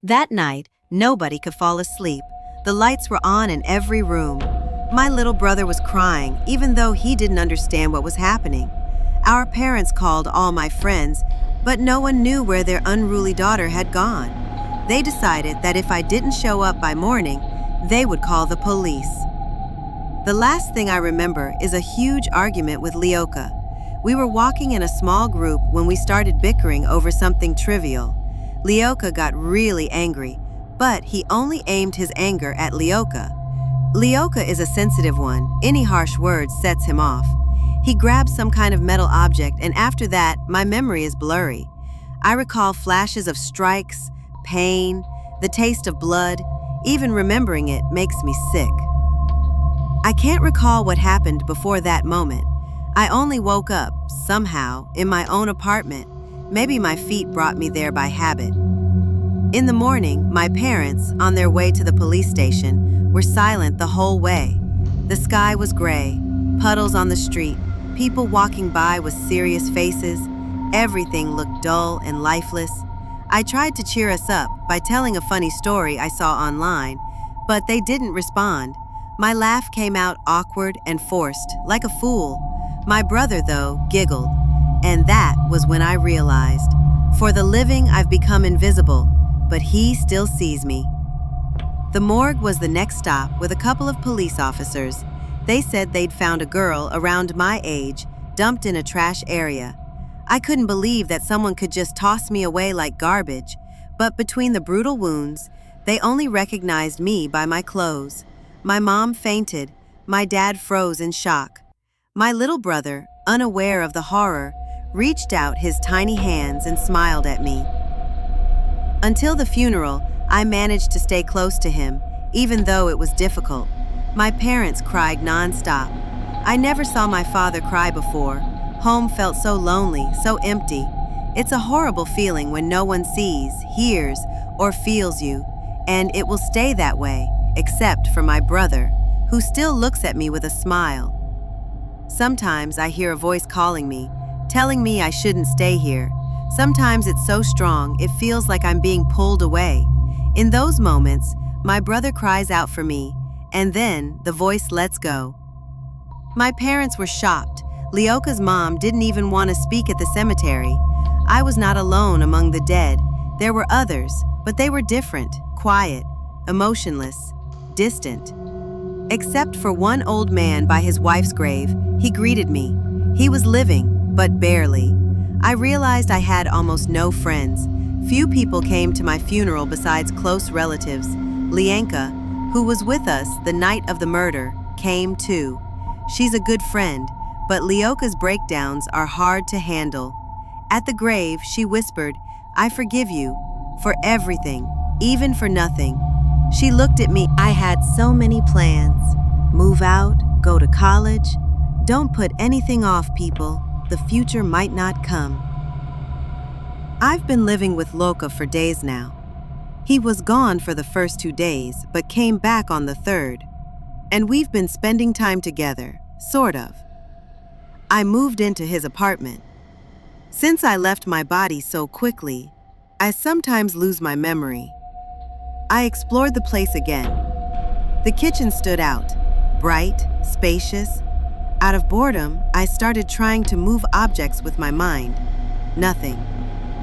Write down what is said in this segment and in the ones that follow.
That night, nobody could fall asleep. The lights were on in every room. My little brother was crying, even though he didn't understand what was happening. Our parents called all my friends, but no one knew where their unruly daughter had gone. They decided that if I didn't show up by morning, they would call the police. The last thing I remember is a huge argument with Leoka. We were walking in a small group when we started bickering over something trivial. Leoka got really angry, but he only aimed his anger at Leoka. Leoka is a sensitive one. Any harsh word sets him off. He grabs some kind of metal object, and after that, my memory is blurry. I recall flashes of strikes, pain, the taste of blood. Even remembering it makes me sick. I can't recall what happened before that moment. I only woke up, somehow, in my own apartment. Maybe my feet brought me there by habit. In the morning, my parents, on their way to the police station, were silent the whole way. The sky was gray, puddles on the street, people walking by with serious faces. Everything looked dull and lifeless. I tried to cheer us up by telling a funny story I saw online, but they didn't respond. My laugh came out awkward and forced, like a fool. My brother, though, giggled. And that was when I realized, for the living I've become invisible, but he still sees me. The morgue was the next stop with a couple of police officers. They said they'd found a girl around my age, dumped in a trash area. I couldn't believe that someone could just toss me away like garbage, but between the brutal wounds, they only recognized me by my clothes. My mom fainted. My dad froze in shock. My little brother, unaware of the horror, reached out his tiny hands and smiled at me. Until the funeral, I managed to stay close to him, even though it was difficult. My parents cried nonstop. I never saw my father cry before. Home felt so lonely, so empty. It's a horrible feeling when no one sees, hears, or feels you, and it will stay that way, except for my brother, who still looks at me with a smile. Sometimes I hear a voice calling me, telling me I shouldn't stay here. Sometimes it's so strong, it feels like I'm being pulled away. In those moments, my brother cries out for me, and then the voice lets go. My parents were shocked. Leoka's mom didn't even want to speak at the cemetery. I was not alone among the dead. There were others, but they were different, quiet, emotionless, distant. Except for one old man by his wife's grave, he greeted me. He was living, but barely. I realized I had almost no friends. Few people came to my funeral besides close relatives. Lianka, who was with us the night of the murder, came too. She's a good friend, but Leoka's breakdowns are hard to handle. At the grave, she whispered, "I forgive you, for everything, even for nothing." She looked at me. I had so many plans. Move out, go to college. Don't put anything off, people. The future might not come. I've been living with Loka for days now. He was gone for the first 2 days, but came back on the third. And we've been spending time together, sort of. I moved into his apartment. Since I left my body so quickly, I sometimes lose my memory. I explored the place again. The kitchen stood out, bright, spacious. Out of boredom, I started trying to move objects with my mind. Nothing.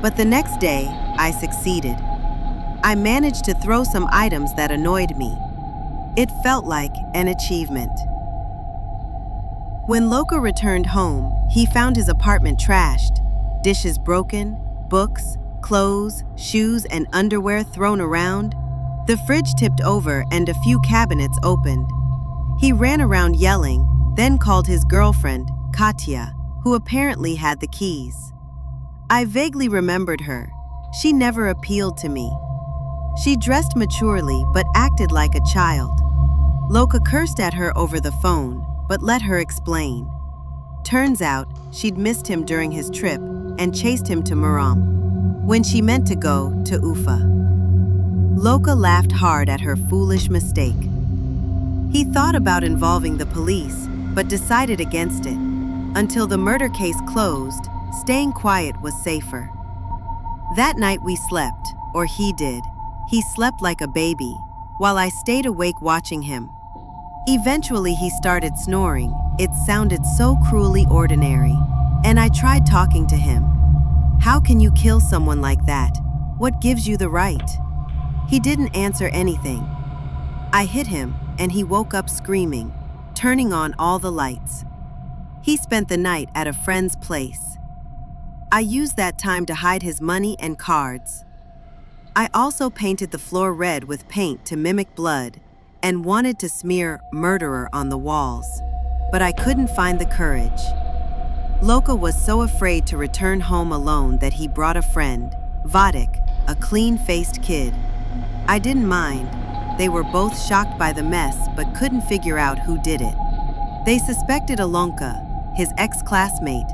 But the next day, I succeeded. I managed to throw some items that annoyed me. It felt like an achievement. When Loka returned home, he found his apartment trashed, dishes broken, books, clothes, shoes, and underwear thrown around. The fridge tipped over and a few cabinets opened. He ran around yelling, then called his girlfriend, Katya, who apparently had the keys. I vaguely remembered her. She never appealed to me. She dressed maturely but acted like a child. Loka cursed at her over the phone, but let her explain. Turns out, she'd missed him during his trip and chased him to Murom, when she meant to go to Ufa. Loka laughed hard at her foolish mistake. He thought about involving the police, but decided against it. Until the murder case closed, staying quiet was safer. That night we slept, or he did. He slept like a baby, while I stayed awake watching him. Eventually, he started snoring. It sounded so cruelly ordinary, and I tried talking to him. How can you kill someone like that? What gives you the right? He didn't answer anything. I hit him, and he woke up screaming, turning on all the lights. He spent the night at a friend's place. I used that time to hide his money and cards. I also painted the floor red with paint to mimic blood and wanted to smear murderer on the walls, but I couldn't find the courage. Loka was so afraid to return home alone that he brought a friend, Vadik, a clean-faced kid. I didn't mind. They were both shocked by the mess but couldn't figure out who did it. They suspected Alonka, his ex-classmate.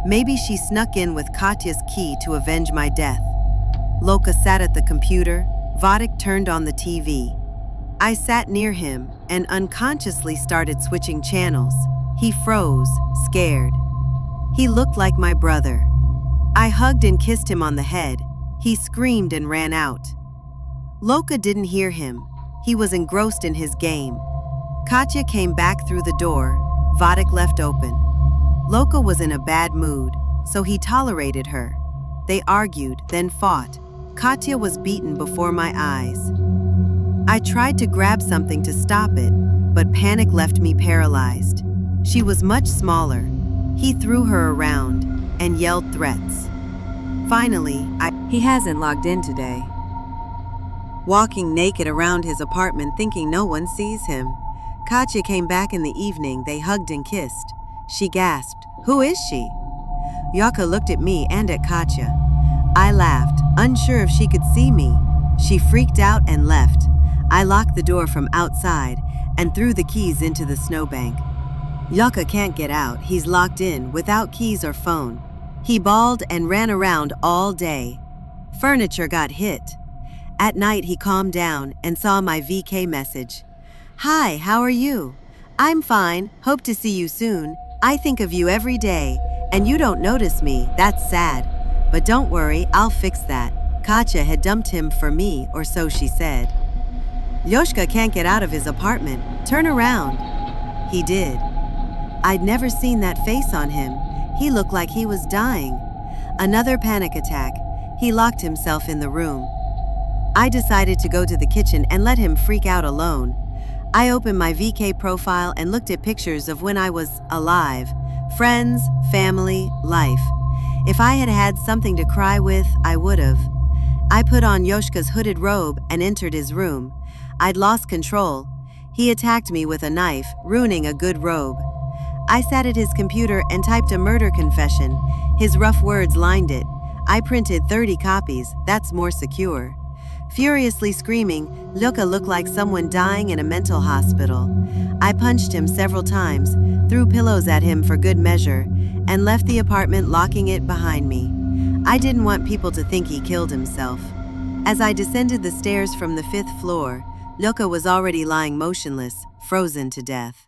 Maybe she snuck in with Katya's key to avenge my death. Loka sat at the computer. Vadik turned on the TV. I sat near him and unconsciously started switching channels. He froze, scared. He looked like my brother. I hugged and kissed him on the head. He screamed and ran out. Loka didn't hear him. He was engrossed in his game. Katya came back through the door. Vadik left open. Loka was in a bad mood, so he tolerated her. They argued, then fought. Katya was beaten before my eyes. I tried to grab something to stop it, but panic left me paralyzed. She was much smaller. He threw her around and yelled threats. Finally, He hasn't logged in today. Walking naked around his apartment thinking no one sees him. Katya came back in the evening. They hugged and kissed. She gasped, "Who is she?" Yaka looked at me and at Katya. I laughed, unsure if she could see me. She freaked out and left. I locked the door from outside and threw the keys into the snowbank. Yaka can't get out. He's locked in, without keys or phone. He bawled and ran around all day. Furniture got hit. At night, he calmed down and saw my VK message. "Hi, how are you? I'm fine. Hope to see you soon. I think of you every day, and you don't notice me. That's sad. But don't worry, I'll fix that." Katya had dumped him for me, or so she said. Yoshka can't get out of his apartment. Turn around. He did. I'd never seen that face on him. He looked like he was dying. Another panic attack. He locked himself in the room. I decided to go to the kitchen and let him freak out alone. I opened my VK profile and looked at pictures of when I was alive. Friends, family, life. If I had had something to cry with, I would've. I put on Yoshka's hooded robe and entered his room. I'd lost control. He attacked me with a knife, ruining a good robe. I sat at his computer and typed a murder confession. His rough words lined it. I printed 30 copies. That's more secure. Furiously screaming, Luka looked like someone dying in a mental hospital. I punched him several times, threw pillows at him for good measure, and left the apartment locking it behind me. I didn't want people to think he killed himself. As I descended the stairs from the 5th floor, Luka was already lying motionless, frozen to death.